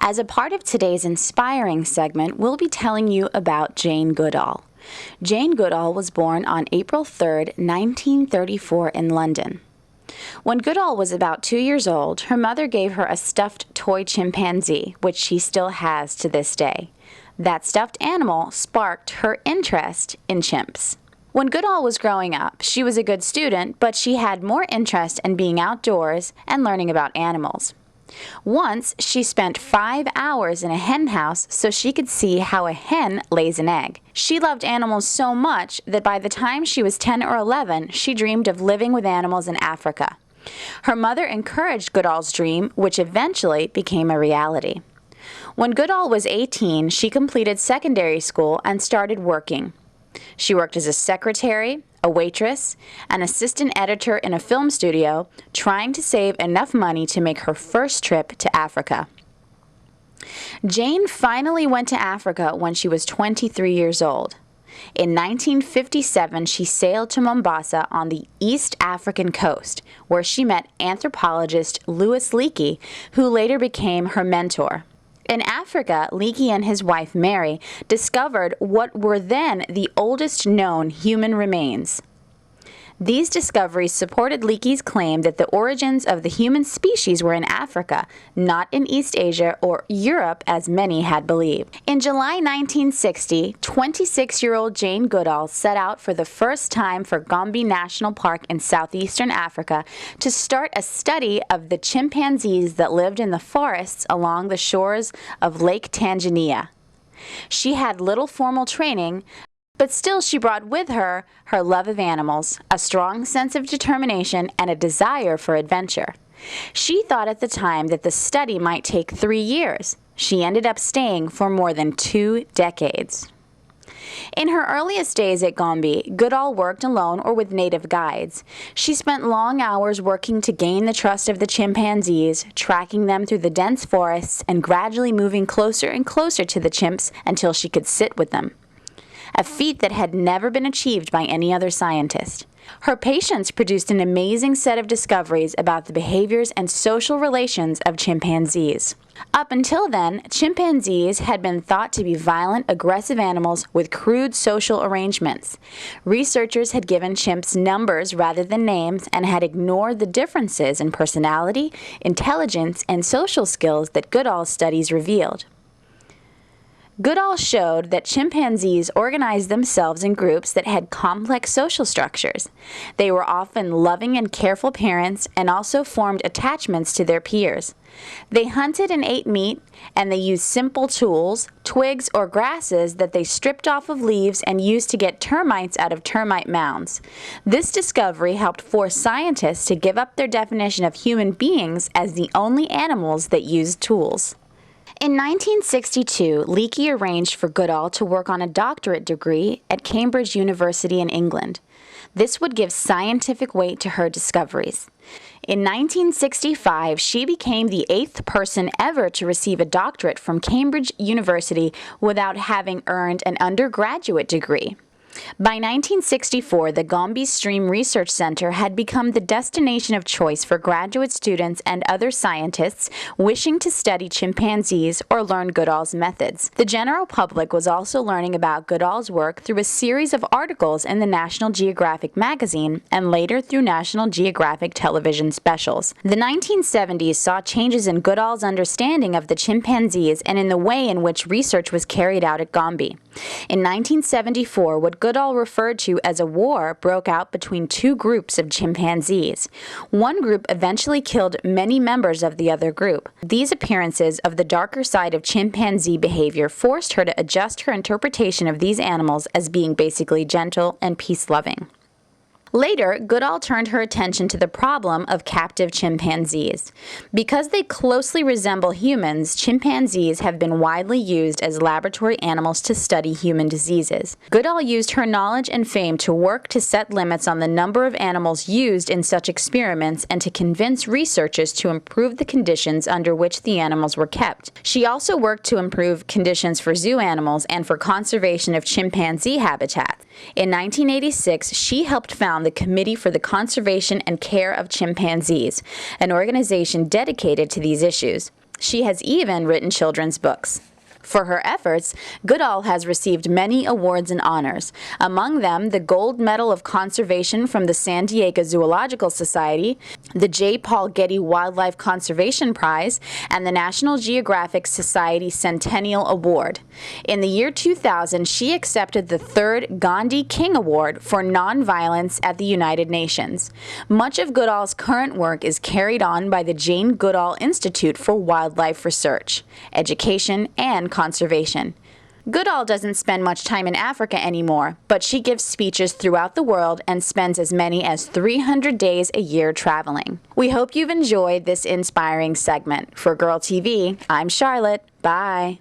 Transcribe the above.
As a part of today's inspiring segment, we'll be telling you about Jane Goodall. Jane Goodall was born on April 3, 1934 in London. When Goodall was about 2 years old, her mother gave her a stuffed toy chimpanzee, which she still has to this day. That stuffed animal sparked her interest in chimps. When Goodall was growing up, she was a good student, but she had more interest in being outdoors and learning about animals. Once, she spent 5 hours in a hen house so she could see how a hen lays an egg. She loved animals so much that by the time she was 10 or 11, she dreamed of living with animals in Africa. Her mother encouraged Goodall's dream, which eventually became a reality. When Goodall was 18, she completed secondary school and started working. She worked as a secretary, a waitress, an assistant editor in a film studio, trying to save enough money to make her first trip to Africa. Jane finally went to Africa when she was 23 years old. In 1957, she sailed to Mombasa on the East African coast, where she met anthropologist Leakey, who later became her mentor. In Africa, Leakey and his wife Mary discovered what were then the oldest known human remains. These discoveries supported Leakey's claim that the origins of the human species were in Africa, not in East Asia or Europe as many had believed. In July 1960, 26-year-old Jane Goodall set out for the first time for Gombe National Park in southeastern Africa to start a study of the chimpanzees that lived in the forests along the shores of Lake Tanganyika. She had little formal training, but still she brought with her her love of animals, a strong sense of determination, and a desire for adventure. She thought at the time that the study might take 3 years. She ended up staying for more than 2 decades. In her earliest days at Gombe, Goodall worked alone or with native guides. She spent long hours working to gain the trust of the chimpanzees, tracking them through the dense forests and gradually moving closer and closer to the chimps until she could sit with them, a feat that had never been achieved by any other scientist. Her patience produced an amazing set of discoveries about the behaviors and social relations of chimpanzees. Up until then, chimpanzees had been thought to be violent, aggressive animals with crude social arrangements. Researchers had given chimps numbers rather than names and had ignored the differences in personality, intelligence, and social skills that Goodall's studies revealed. Goodall showed that chimpanzees organized themselves in groups that had complex social structures. They were often loving and careful parents and also formed attachments to their peers. They hunted and ate meat, and they used simple tools, twigs or grasses that they stripped off of leaves and used to get termites out of termite mounds. This discovery helped force scientists to give up their definition of human beings as the only animals that used tools. In 1962, Leakey arranged for Goodall to work on a doctorate degree at Cambridge University in England. This would give scientific weight to her discoveries. In 1965, she became the 8th person ever to receive a doctorate from Cambridge University without having earned an undergraduate degree. By 1964, the Gombe Stream Research Center had become the destination of choice for graduate students and other scientists wishing to study chimpanzees or learn Goodall's methods. The general public was also learning about Goodall's work through a series of articles in the National Geographic magazine and later through National Geographic television specials. The 1970s saw changes in Goodall's understanding of the chimpanzees and in the way in which research was carried out at Gombe. In 1974, what Goodall referred to as a war broke out between 2 groups of chimpanzees. One group eventually killed many members of the other group. These appearances of the darker side of chimpanzee behavior forced her to adjust her interpretation of these animals as being basically gentle and peace-loving. Later, Goodall turned her attention to the problem of captive chimpanzees. Because they closely resemble humans, chimpanzees have been widely used as laboratory animals to study human diseases. Goodall used her knowledge and fame to work to set limits on the number of animals used in such experiments and to convince researchers to improve the conditions under which the animals were kept. She also worked to improve conditions for zoo animals and for conservation of chimpanzee habitats. In 1986, she helped found the Committee for the Conservation and Care of Chimpanzees, an organization dedicated to these issues. She has even written children's books. For her efforts, Goodall has received many awards and honors, among them the Gold Medal of Conservation from the San Diego Zoological Society, the J. Paul Getty Wildlife Conservation Prize, and the National Geographic Society Centennial Award. In the year 2000, she accepted the third Gandhi King Award for Nonviolence at the United Nations. Much of Goodall's current work is carried on by the Jane Goodall Institute for Wildlife Research, Education, and Conservation. Goodall doesn't spend much time in Africa anymore, but she gives speeches throughout the world and spends as many as 300 days a year traveling. We hope you've enjoyed this inspiring segment. For Girl TV, I'm Charlotte. Bye.